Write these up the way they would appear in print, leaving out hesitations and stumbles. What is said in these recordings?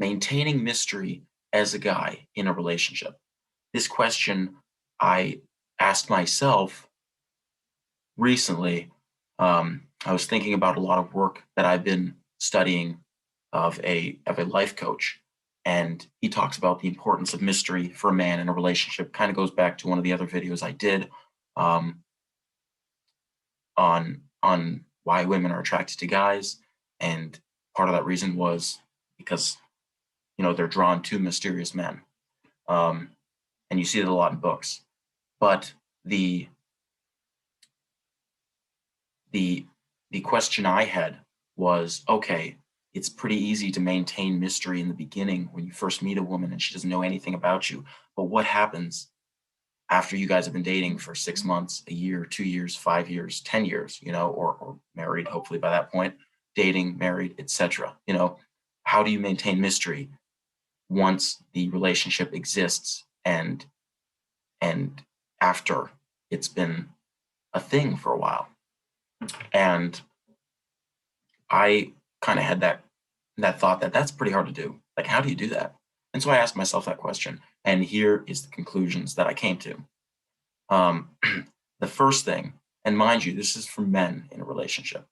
maintaining mystery as a guy in a relationship. This question I asked myself recently. I was thinking about a lot of work that I've been studying of a life coach, and he talks about the importance of mystery for a man in a relationship. Kind of goes back to one of the other videos I did um, on why women are attracted to guys, and part of that reason was because they're drawn to mysterious men, um, and you see it a lot in books. But the the the question I had was, okay, it's pretty easy to maintain mystery in the beginning when you first meet a woman and she doesn't know anything about you. But what happens after you guys have been dating for 6 months, a year, 2 years, 5 years, 10 years, or married, hopefully by that point, dating, married, etc. How do you maintain mystery once the relationship exists and after it's been a thing for a while? And I kind of had that thought that that's pretty hard to do. Like, how do you do that? And so I asked myself that question, and here is the conclusions that I came to. Um, the first thing, and mind you, this is for men in a relationship,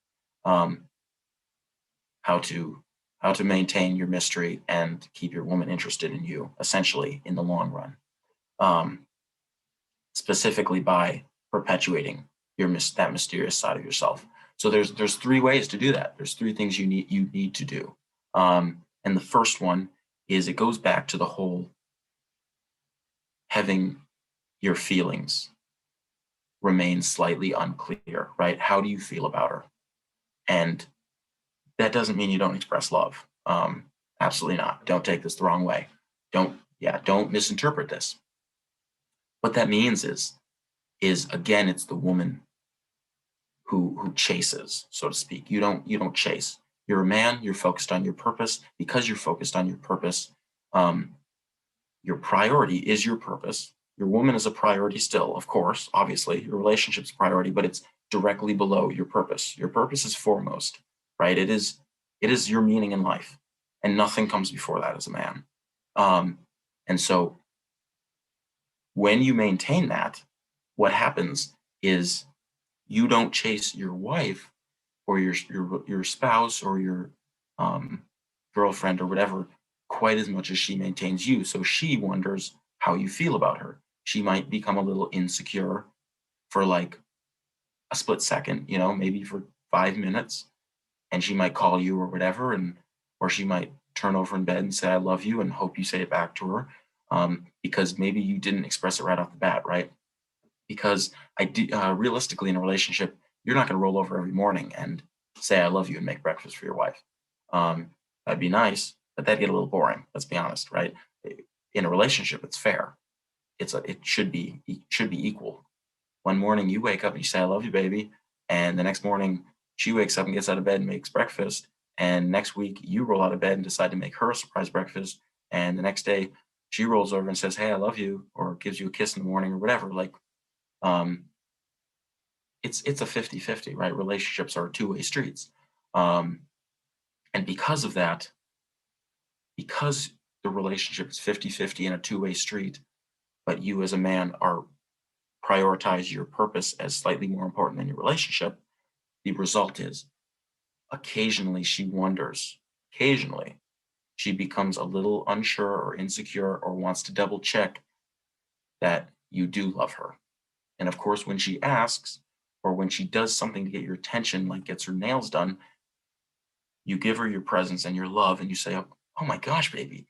um, how to how to maintain your mystery and keep your woman interested in you, essentially in the long run, um, specifically by perpetuating that mysterious side of yourself. So there's three ways to do that. There's three things you need to do. And the first one is it goes back to the whole having your feelings remain slightly unclear, right? How do you feel about her? And that doesn't mean you don't express love. Absolutely not. Don't take this the wrong way. Don't misinterpret this. What that means is again, it's the woman who chases, so to speak. You don't chase. You're a man. You're focused on your purpose. Because you're focused on your purpose, um, your priority is your purpose. Your woman is a priority still, of course. Obviously, your relationship's a priority, but it's directly below your purpose. Your purpose is foremost, right? It is your meaning in life, and nothing comes before that as a man. Um, and so when you maintain that, what happens is you don't chase your wife or your spouse or your um, girlfriend or whatever quite as much as she maintains you. So she wonders how you feel about her. She might become a little insecure for like a split second, maybe for 5 minutes, and she might call you or whatever, or she might turn over in bed and say, "I love you," and hope you say it back to her, because maybe you didn't express it right off the bat, right? Because realistically in a relationship, you're not going to roll over every morning and say I love you and make breakfast for your wife. That'd be nice, but that'd get a little boring. Let's be honest, right? In a relationship, it's fair. It should be equal. One morning you wake up and you say I love you, baby, and the next morning she wakes up and gets out of bed and makes breakfast, and next week you roll out of bed and decide to make her a surprise breakfast, and the next day she rolls over and says, "Hey, I love you," or gives you a kiss in the morning or whatever. Like, um, it's a 50-50, right? Relationships are two-way streets. Um, and because of that, because the relationship is 50-50 in a two-way street, but you as a man are prioritize your purpose as slightly more important than your relationship, the result is occasionally she wonders, occasionally she becomes a little unsure or insecure or wants to double check that you do love her. And of course, when she asks or when she does something to get your attention, like gets her nails done, you give her your presence and your love and you say, "Oh my gosh, baby,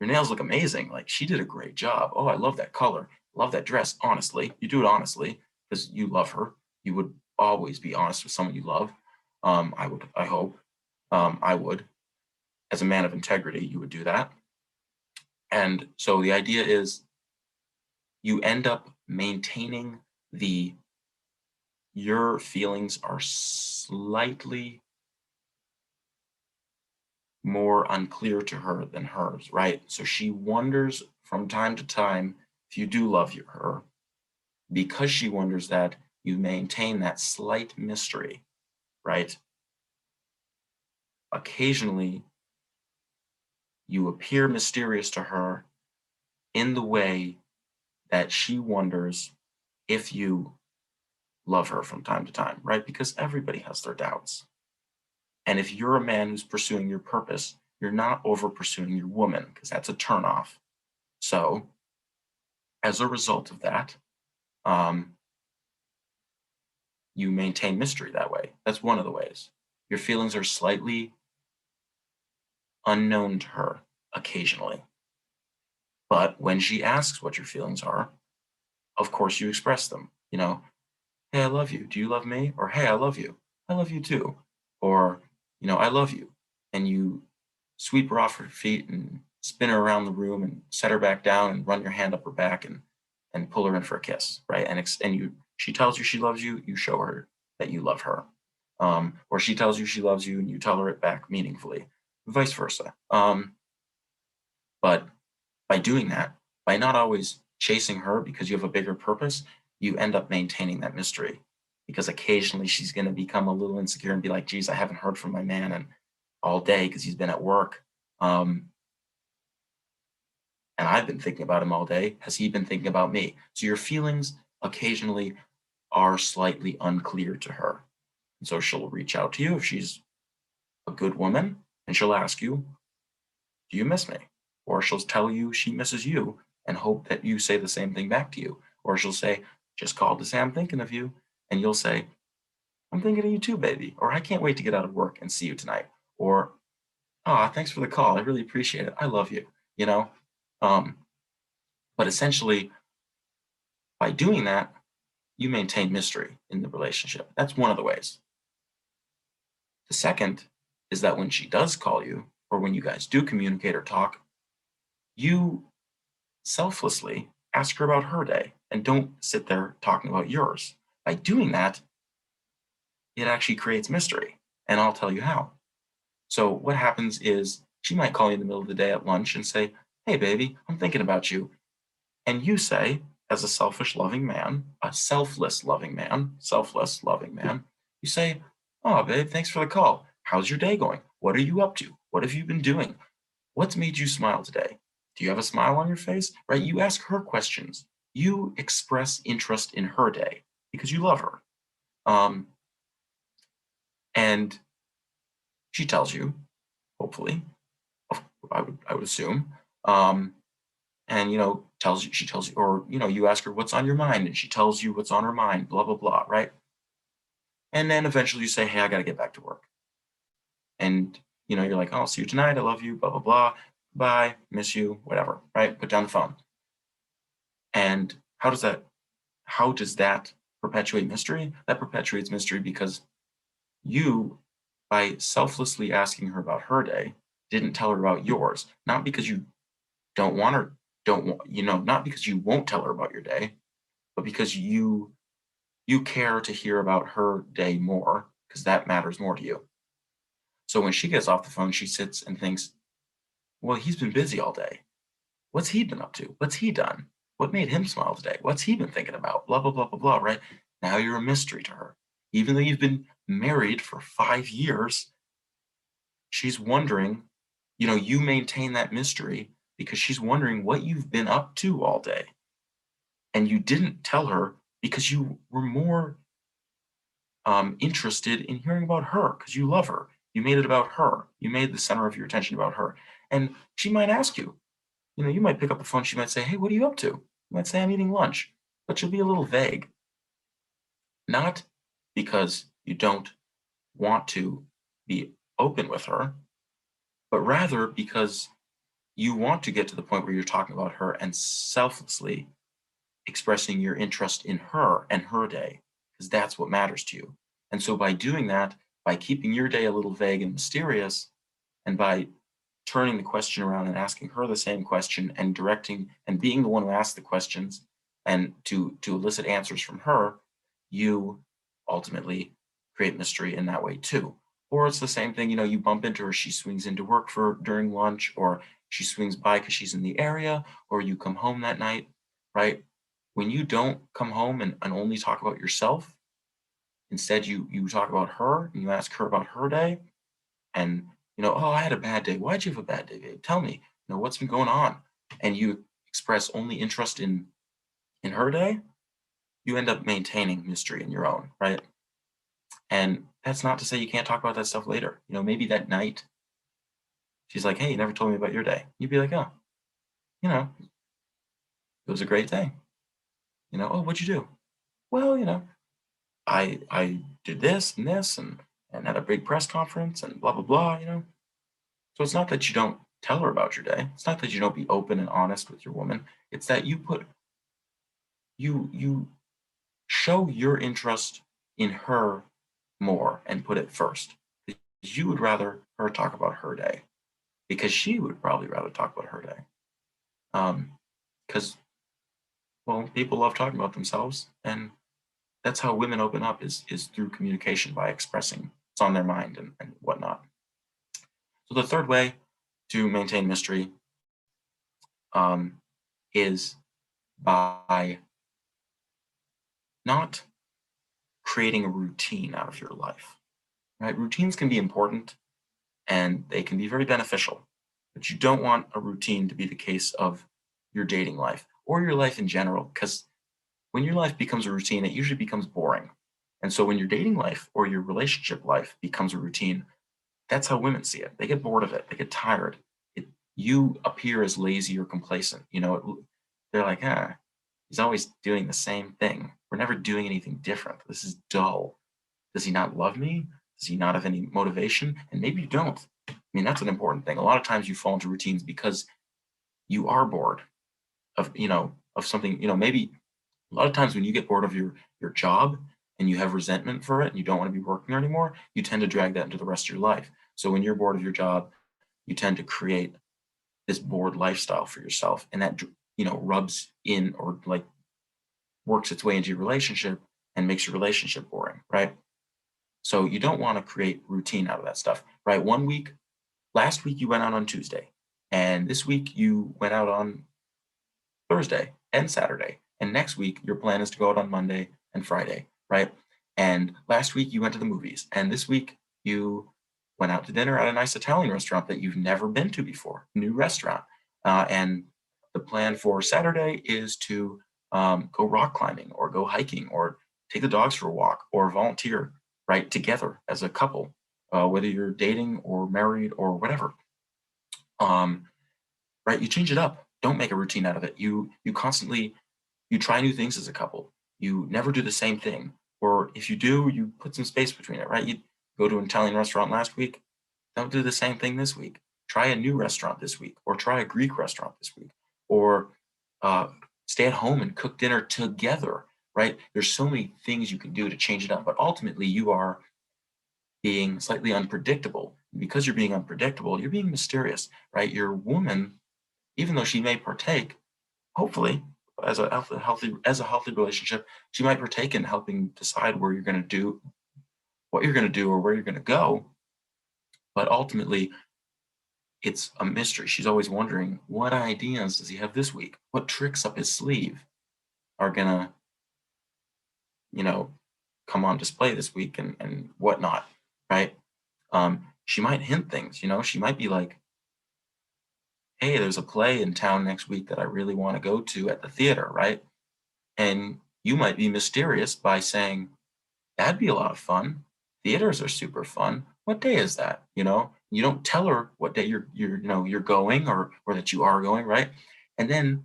your nails look amazing. Like, she did a great job. Oh, I love that color. Love that dress." Honestly, you do it honestly because you love her. You would always be honest with someone you love. I hope. I would. As a man of integrity, you would do that. And so the idea is you end up maintaining the your feelings are slightly more unclear to her than hers, right? So she wonders from time to time if you do love her. Because she wonders that, you maintain that slight mystery, right? Occasionally, You appear mysterious to her in the way that she wonders if you love her from time to time, right? Because everybody has their doubts. And if you're a man who's pursuing your purpose, you're not over pursuing your woman because that's a turnoff. So, as a result of that, um, you maintain mystery that way. That's one of the ways. Your feelings are slightly unknown to her occasionally. But when she asks what your feelings are, of course you express them. Hey, I love you. Do you love me? Or hey, I love you. I love you too. Or, I love you. And you sweep her off her feet and spin her around the room and set her back down and run your hand up her back and pull her in for a kiss, right? And she tells you she loves you, you show her that you love her. Or she tells you she loves you and you tell her it back meaningfully, vice versa. But by doing that, by not always chasing her because you have a bigger purpose, you end up maintaining that mystery because occasionally she's going to become a little insecure and be like, geez, I haven't heard from my man and all day because he's been at work. And I've been thinking about him all day. Has he been thinking about me? So your feelings occasionally are slightly unclear to her. And so she'll reach out to you if she's a good woman and she'll ask you, do you miss me? Or she'll tell you she misses you and hope that you say the same thing back to you. Or she'll say, just called to say I'm thinking of you. And you'll say, I'm thinking of you too, baby. Or I can't wait to get out of work and see you tonight. Or, ah, thanks for the call. I really appreciate it. I love you. You know? Um, but essentially, by doing that, you maintain mystery in the relationship. That's one of the ways. The second is that when she does call you, or when you guys do communicate or talk, you selflessly ask her about her day and don't sit there talking about yours. By doing that, it actually creates mystery. And I'll tell you how. So, what happens is she might call you in the middle of the day at lunch and say, hey, baby, I'm thinking about you. And you say, as a selfish, loving man, a selfless, loving man, you say, oh, babe, thanks for the call. How's your day going? What are you up to? What have you been doing? What's made you smile today? Do you have a smile on your face? Right? You ask her questions. You express interest in her day because you love her. Um, and she tells you, hopefully, I would assume, um, and she tells you, or you ask her what's on your mind, and she tells you what's on her mind, blah blah blah, right? And then eventually you say, hey, I got to get back to work, and you're like, oh, I'll see you tonight. I love you, blah blah blah. Bye, miss you, whatever, right? Put down the phone. And how does that perpetuate mystery? That perpetuates mystery because you, by selflessly asking her about her day, didn't tell her about yours. Not because you don't want her, don't want, not because you won't tell her about your day, but because you care to hear about her day more because that matters more to you. So when she gets off the phone, she sits and thinks, well, he's been busy all day. What's he been up to? What's he done? What made him smile today? What's he been thinking about? Blah, blah, blah, blah, blah, right? Now you're a mystery to her. Even though you've been married for 5 years, she's wondering, you maintain that mystery because she's wondering what you've been up to all day. And you didn't tell her because you were more interested in hearing about her because you love her. You made it about her. You made the center of your attention about her. And she might ask you, you might pick up the phone. She might say, hey, what are you up to? You might say, I'm eating lunch, but she'll be a little vague. Not because you don't want to be open with her, but rather because you want to get to the point where you're talking about her and selflessly expressing your interest in her and her day, because that's what matters to you. And so by doing that, by keeping your day a little vague and mysterious, and by turning the question around and asking her the same question and directing and being the one who asks the questions and to elicit answers from her, you ultimately create mystery in that way too. Or it's the same thing, you bump into her, she swings into work for during lunch, or she swings by because she's in the area, or you come home that night, right? When you don't come home and only talk about yourself, instead you talk about her and you ask her about her day, and Oh, I had a bad day. Why'd you have a bad day, babe? Tell me, what's been going on? And you express only interest in her day, you end up maintaining mystery in your own, right? And that's not to say you can't talk about that stuff later. Maybe that night she's like, "Hey, you never told me about your day." You'd be like, "Oh, you know, it was a great day." "Oh, what'd you do?" "Well, I did this and had a big press conference and blah blah blah. So it's not that you don't tell her about your day. It's not that you don't be open and honest with your woman. It's that you show your interest in her more and put it first. You would rather her talk about her day because she would probably rather talk about her day. Because well, people love talking about themselves, and that's how women open up is through communication by expressing what's on their mind and whatnot. So the third way to maintain mystery um, is by not creating a routine out of your life. Right? Routines can be important and they can be very beneficial, but you don't want a routine to be the case of your dating life or your life in general, because when your life becomes a routine, it usually becomes boring. And so when your dating life or your relationship life becomes a routine, that's how women see it. They get bored of it. They get tired. You appear as lazy or complacent. They're like, he's always doing the same thing. We're never doing anything different. This is dull. Does he not love me? Does he not have any motivation? And maybe you don't. I mean, that's an important thing. A lot of times you fall into routines because you are bored of something, maybe a lot of times when you get bored of your job and you have resentment for it and you don't want to be working there anymore, you tend to drag that into the rest of your life. So when you're bored of your job, you tend to create this bored lifestyle for yourself, and that rubs in or like works its way into your relationship and makes your relationship boring, right? So you don't want to create routine out of that stuff, right? Last week you went out on Tuesday, and this week you went out on Thursday and Saturday. And next week, your plan is to go out on Monday and Friday, right? And last week, you went to the movies. And this week, you went out to dinner at a nice Italian restaurant that you've never been to before, new restaurant. And the plan for Saturday is to go rock climbing or go hiking or take the dogs for a walk or volunteer, right, together as a couple, whether you're dating or married or whatever. Um, right? You change it up. Don't make a routine out of it. You constantly you try new things as a couple. You never do the same thing. Or if you do, you put some space between it, right? You go to an Italian restaurant last week, don't do the same thing this week. Try a new restaurant this week, or try a Greek restaurant this week, or uh, stay at home and cook dinner together, right? There's so many things you can do to change it up, but ultimately you are being slightly unpredictable. Because you're being unpredictable, you're being mysterious, right? Your woman, even though she may partake, hopefully, as a healthy relationship, she might partake in helping decide where you're going to do what you're going to do or where you're going to go. But ultimately, it's a mystery. She's always wondering, what ideas does he have this week? What tricks up his sleeve are gonna, you know, come on display this week and whatnot, right? She might hint things, she might be like, hey, there's a play in town next week that I really want to go to at the theater, right? And you might be mysterious by saying, that'd be a lot of fun. Theaters are super fun. What day is that? You don't tell her what day you're going or that you are going, right? And then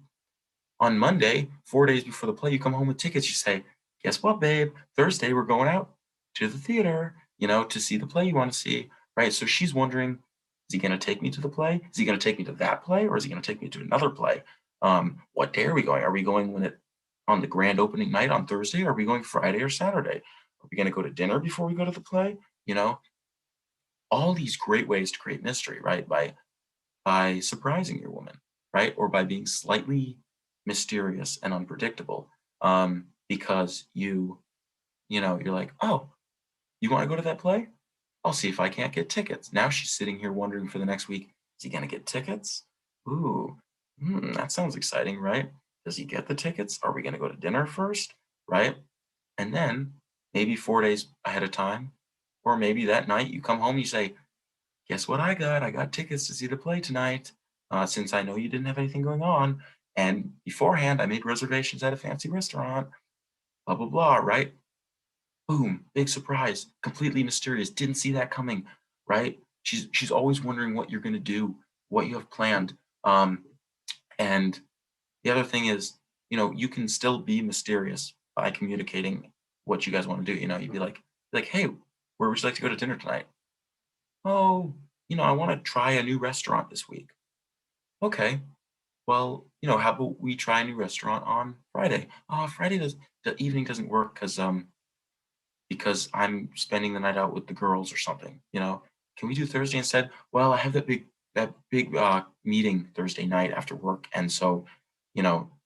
on Monday, 4 days before the play, you come home with tickets. You say, guess what, babe? Thursday we're going out to the theater, to see the play you want to see, right? So she's wondering, is he going to take me to the play? Is he going to take me to that play, or is he going to take me to another play? What day are we going? Are we going on the grand opening night on Thursday? Or are we going Friday or Saturday? Are we going to go to dinner before we go to the play? All these great ways to create mystery, right? By surprising your woman, right? Or by being slightly mysterious and unpredictable. Because you're like, oh, you want to go to that play? I'll see if I can't get tickets. Now she's sitting here wondering for the next week, is he going to get tickets? Ooh, that sounds exciting, right? Does he get the tickets? Are we going to go to dinner first? Right? And then maybe 4 days ahead of time, or maybe that night you come home, you say, guess what I got? I got tickets to see the play tonight, since I know you didn't have anything going on. And beforehand, I made reservations at a fancy restaurant, blah, blah, blah, right? Boom, big surprise, completely mysterious. Didn't see that coming, right? She's always wondering what you're gonna do, what you have planned. And the other thing is, you can still be mysterious by communicating what you guys want to do. You'd be like, hey, where would you like to go to dinner tonight? Oh, I want to try a new restaurant this week. Okay. Well, how about we try a new restaurant on Friday? Friday the evening doesn't work because I'm spending the night out with the girls or something. Can we do Thursday instead? Well, I have that big meeting Thursday night after work, and so,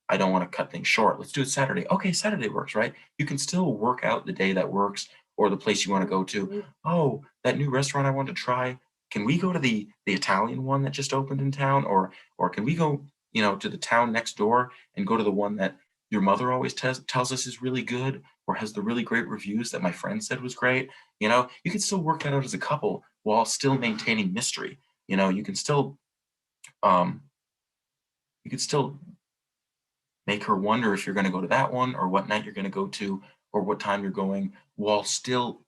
I don't want to cut things short. Let's do it Saturday. Okay, Saturday works, right? You can still work out the day that works or the place you want to go to. Oh, that new restaurant I want to try. Can we go to the Italian one that just opened in town, or can we go, to the town next door and go to the one that your mother always tells us is really good or has the really great reviews that my friend said was great? You can still work that out as a couple while still maintaining mystery. You can still um, you could still make her wonder if you're going to go to that one or what night you're going to go to or what time you're going, while still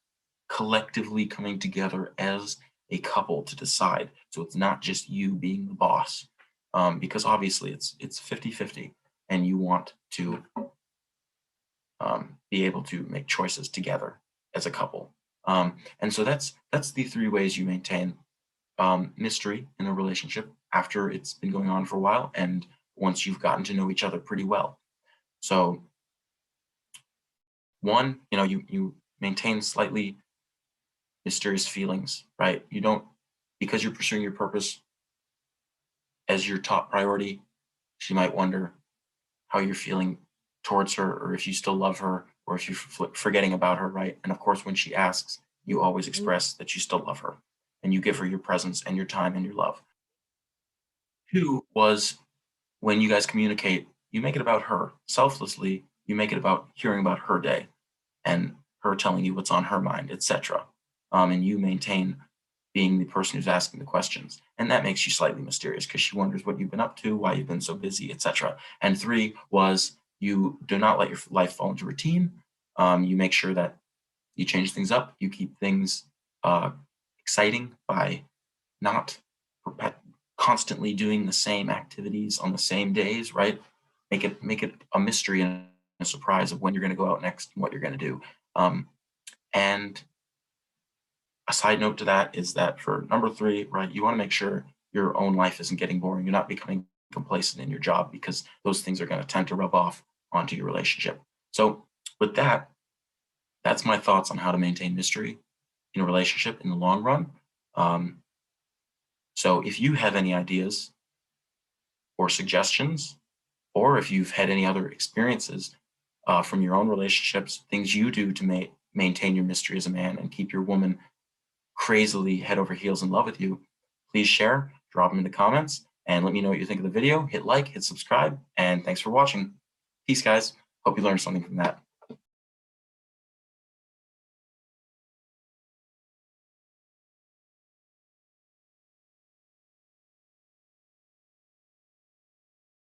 collectively coming together as a couple to decide. So it's not just you being the boss, because obviously it's 50-50, and you want to be able to make choices together as a couple. And so that's the three ways you maintain mystery in a relationship after it's been going on for a while and once you've gotten to know each other pretty well. So one, you maintain slightly mysterious feelings, right? You don't, because you're pursuing your purpose as your top priority. She might wonder how you're feeling towards her, or if you still love her, or if you're forgetting about her, right? And of course, when she asks, you always express that you still love her, and you give her your presence and your time and your love. Two was, when you guys communicate, you make it about her selflessly. You make it about hearing about her day and her telling you what's on her mind, etc. And you maintain being the person who's asking the questions, and that makes you slightly mysterious because she wonders what you've been up to, why you've been so busy, etc. And three was, you do not let your life fall into routine. You make sure that you change things up. You keep things uh, exciting by not constantly doing the same activities on the same days, right? Make it a mystery and a surprise of when you're going to go out next and what you're going to do. And a side note to that is that for number three, right, you want to make sure your own life isn't getting boring. You're not becoming complacent in your job, because those things are going to tend to rub off onto your relationship. So with that, that's my thoughts on how to maintain mystery in a relationship in the long run. Um, so if you have any ideas or suggestions, or if you've had any other experiences from your own relationships, things you do to maintain your mystery as a man and keep your woman crazily head over heels in love with you, please share, drop them in the comments, and let me know what you think of the video. Hit like, hit subscribe, and thanks for watching. Peace, guys. Hope you learned something from that.